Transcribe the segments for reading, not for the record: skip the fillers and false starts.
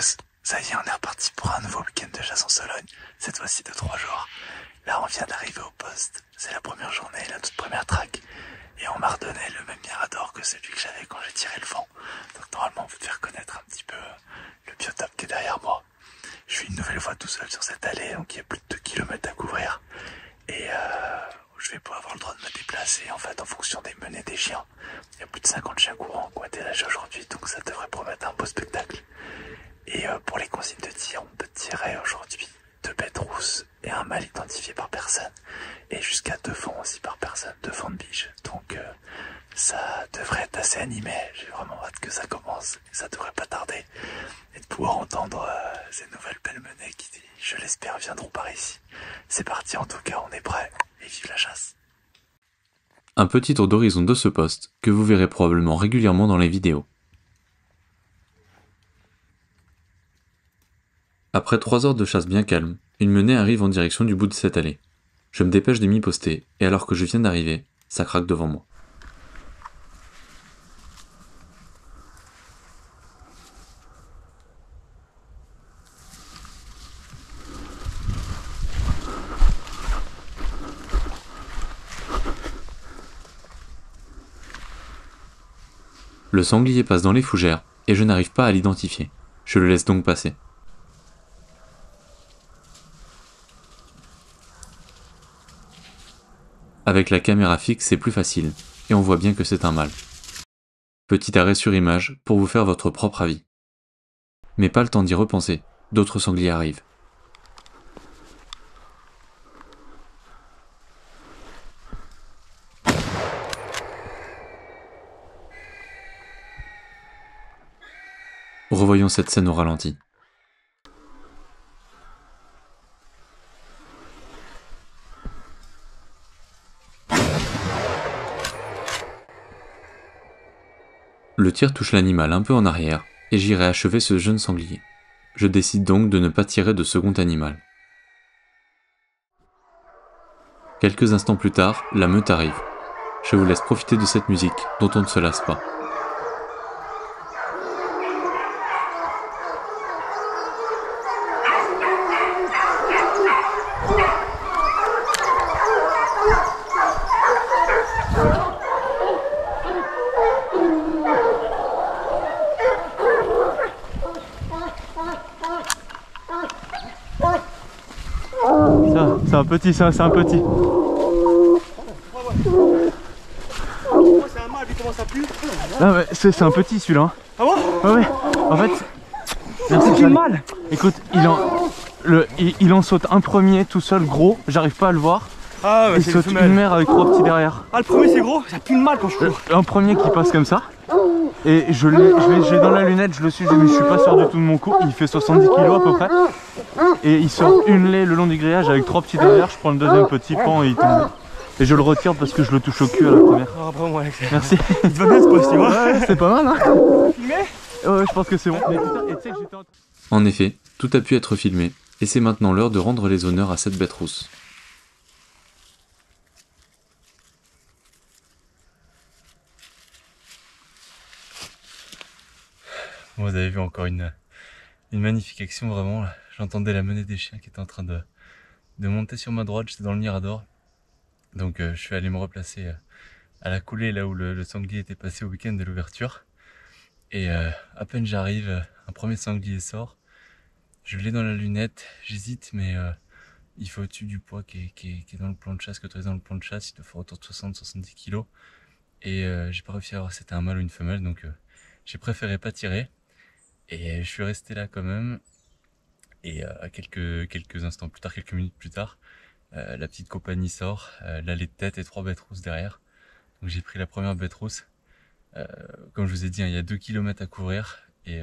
tous, ça y est, on est reparti pour un nouveau week-end de chasse en Sologne, cette fois-ci de 3 jours. Là, on vient d'arriver au poste, c'est la première journée, la toute première traque, et on m'a redonné le même mirador que celui que j'avais quand j'ai tiré le vent. Donc normalement, vous devez reconnaître un petit peu le biotope qui est derrière moi. Je suis une nouvelle fois tout seul sur cette allée, donc il y a plus de 2 km à couvrir, et je vais pas avoir le droit de me déplacer en fait en fonction des menées des chiens. Il y a plus de 50 chiens courants qui ont été lâchés aujourd'hui, donc ça devrait promettre un beau spectacle. Et pour les consignes de tir, on peut tirer aujourd'hui 2 bêtes rousses et un mâle identifié par personne. Et jusqu'à 2 faons aussi par personne, 2 faons de biche. Donc ça devrait être assez animé. J'ai vraiment hâte que ça commence. Et ça devrait pas tarder. Et de pouvoir entendre ces nouvelles belles menées qui, je l'espère, viendront par ici. C'est parti en tout cas, on est prêt. Et vive la chasse. Un petit tour d'horizon de ce poste que vous verrez probablement régulièrement dans les vidéos. Après 3 heures de chasse bien calme, une menée arrive en direction du bout de cette allée. Je me dépêche de m'y poster, et alors que je viens d'arriver, ça craque devant moi. Le sanglier passe dans les fougères, et je n'arrive pas à l'identifier. Je le laisse donc passer. Avec la caméra fixe, c'est plus facile, et on voit bien que c'est un mâle. Petit arrêt sur image pour vous faire votre propre avis. Mais pas le temps d'y repenser, d'autres sangliers arrivent. Revoyons cette scène au ralenti. Le tir touche l'animal un peu en arrière, et j'irai achever ce jeune sanglier. Je décide donc de ne pas tirer de second animal. Quelques instants plus tard, la meute arrive. Je vous laisse profiter de cette musique dont on ne se lasse pas. C'est un petit, c'est un petit. C'est un mâle, il commence à plus. Non mais c'est un petit celui-là. Hein. Ah bon? Ouais. En fait, merci. C'est une mâle. Écoute, il en saute un premier tout seul, gros. J'arrive pas à le voir. Ah ouais, Il saute une mère avec 3 petits derrière. Ah, le premier c'est gros, il y a plus de mâle quand je cours. Un premier qui passe comme ça. Et j'ai dans la lunette, je le suis, mais je suis pas sûr du tout de mon coup. Il fait 70 kg à peu près. Et il sort une lait le long du grillage avec 3 petits derrière. Je prends le deuxième petit pan et il tombe. Et je le retire parce que je le touche au cul à la première. Ah bravo Alex. Merci. Il te va bien ce poste, tu vois. Ouais, c'est pas mal hein. Filmé. Ouais, je pense que c'est bon. Mais putain, et tu sais que j'étais En effet, tout a pu être filmé, et c'est maintenant l'heure de rendre les honneurs à cette bête rousse. Vous avez vu encore une magnifique action vraiment. J'entendais la menée des chiens qui était en train de monter sur ma droite, j'étais dans le mirador. Donc je suis allé me replacer à la coulée là où le sanglier était passé au week-end de l'ouverture. Et à peine j'arrive, un premier sanglier sort. Je l'ai dans la lunette, j'hésite mais il faut au-dessus du poids qui est dans le plan de chasse, que autorisé dans le plan de chasse, il doit faire autour de 60-70 kg. Et j'ai pas réussi à voir si c'était un mâle ou une femelle, donc j'ai préféré pas tirer. Et je suis resté là quand même. Et quelques instants plus tard, quelques minutes plus tard, la petite compagnie sort, l'allée de tête et 3 bêtes rousses derrière. Donc j'ai pris la première bête rousse. Comme je vous ai dit, hein, il y a 2 km à couvrir. Et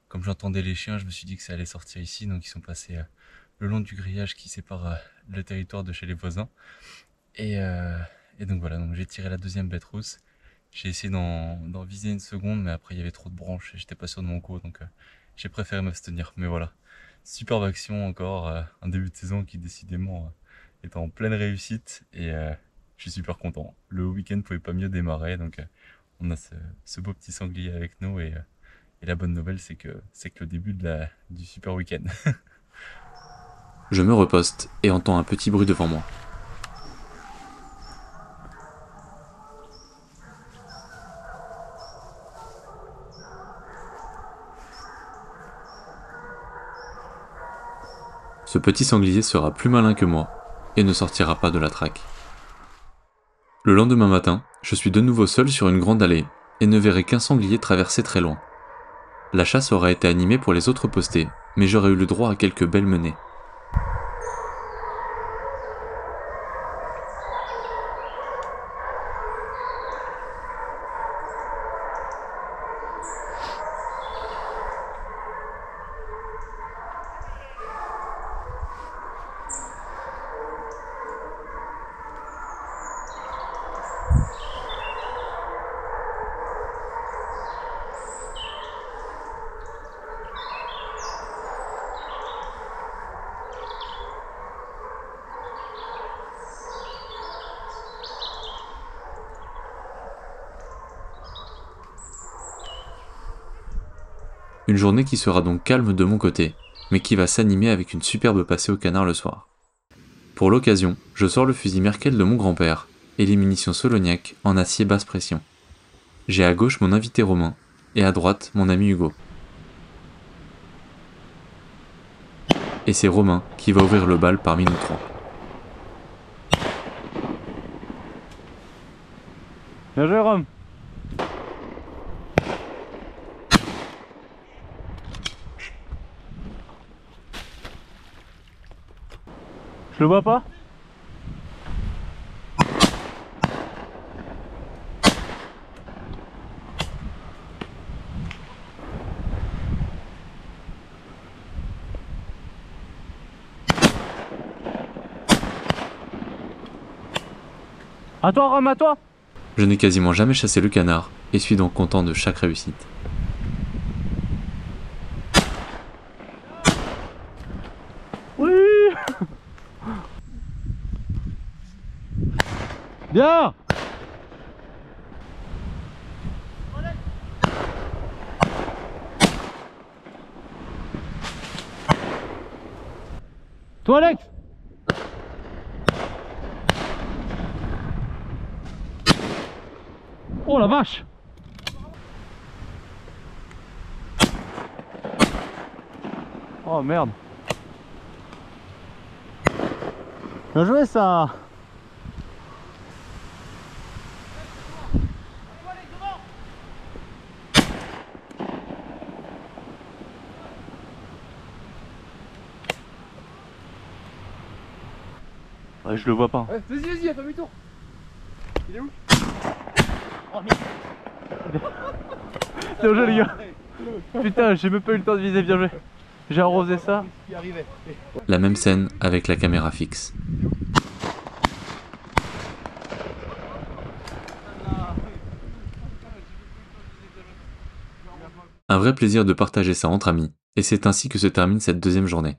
comme j'entendais les chiens, je me suis dit que ça allait sortir ici. Donc ils sont passés le long du grillage qui sépare le territoire de chez les voisins. Et donc voilà, donc j'ai tiré la deuxième bête rousse. J'ai essayé d'en viser une seconde, mais après il y avait trop de branches et j'étais pas sûr de mon coup, donc j'ai préféré m'abstenir. Mais voilà, superbe action encore, un début de saison qui décidément est en pleine réussite et je suis super content. Le week-end pouvait pas mieux démarrer, donc on a ce beau petit sanglier avec nous et Et la bonne nouvelle, c'est que le début du super week-end. Je me reposte et entends un petit bruit devant moi. Ce petit sanglier sera plus malin que moi et ne sortira pas de la traque. Le lendemain matin, je suis de nouveau seul sur une grande allée et ne verrai qu'un sanglier traverser très loin. La chasse aura été animée pour les autres postés, mais j'aurais eu le droit à quelques belles menées. Une journée qui sera donc calme de mon côté, mais qui va s'animer avec une superbe passée au canard le soir. Pour l'occasion, je sors le fusil Merkel de mon grand-père et les munitions Solognac en acier basse pression. J'ai à gauche mon invité Romain et à droite mon ami Hugo. Et c'est Romain qui va ouvrir le bal parmi nous trois. Bien joué, Rome. Je le vois pas? À toi, Rome, à toi! Je n'ai quasiment jamais chassé le canard et suis donc content de chaque réussite. Oui! Bien! Toi, Alex! Oh la vache! Oh merde! Bien joué ça! Ouais, je le vois pas. Vas-y, vas-y, à ton demi-tour. Il est où? Oh merde. Bien joué les gars. Putain, j'ai même pas eu le temps de viser, bien joué. J'ai arrosé ça. La même scène avec la caméra fixe. Un vrai plaisir de partager ça entre amis, et c'est ainsi que se termine cette deuxième journée.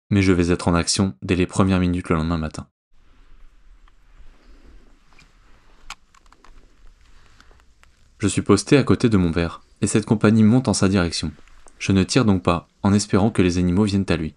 Mais je vais être en action dès les premières minutes le lendemain matin. Je suis posté à côté de mon père, et cette compagnie monte en sa direction. Je ne tire donc pas, en espérant que les animaux viennent à lui.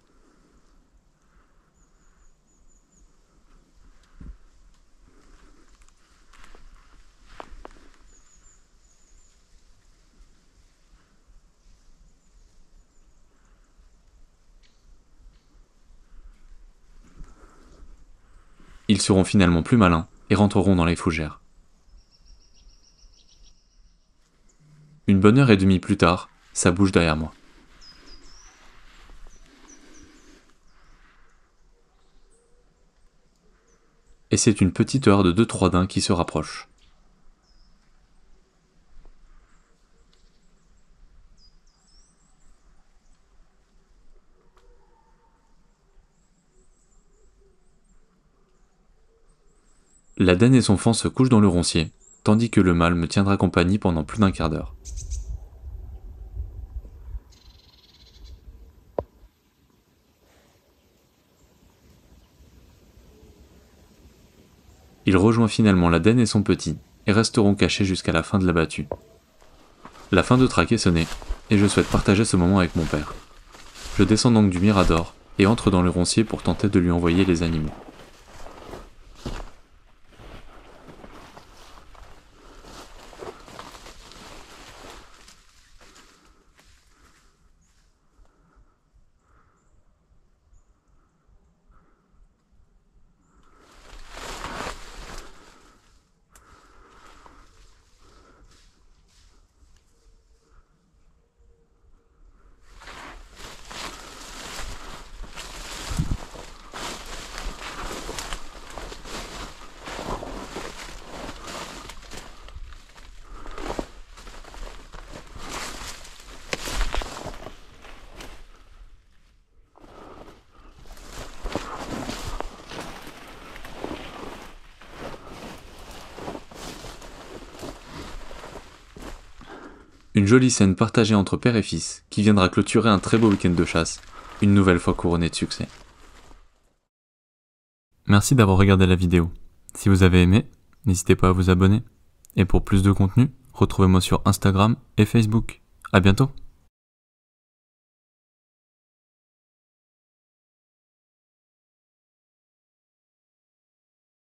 Ils seront finalement plus malins et rentreront dans les fougères. Une bonne heure et demie plus tard, ça bouge derrière moi. Et c'est une petite heure de 2-3 daims qui se rapproche. La daine et son faon se couchent dans le roncier, tandis que le mâle me tiendra compagnie pendant plus d'un quart d'heure. Il rejoint finalement la daine et son petit, et resteront cachés jusqu'à la fin de la battue. La fin de traque est sonnée, et je souhaite partager ce moment avec mon père. Je descends donc du mirador et entre dans le roncier pour tenter de lui envoyer les animaux. Une jolie scène partagée entre père et fils qui viendra clôturer un très beau week-end de chasse, une nouvelle fois couronné de succès. Merci d'avoir regardé la vidéo. Si vous avez aimé, n'hésitez pas à vous abonner. Et pour plus de contenu, retrouvez-moi sur Instagram et Facebook. À bientôt!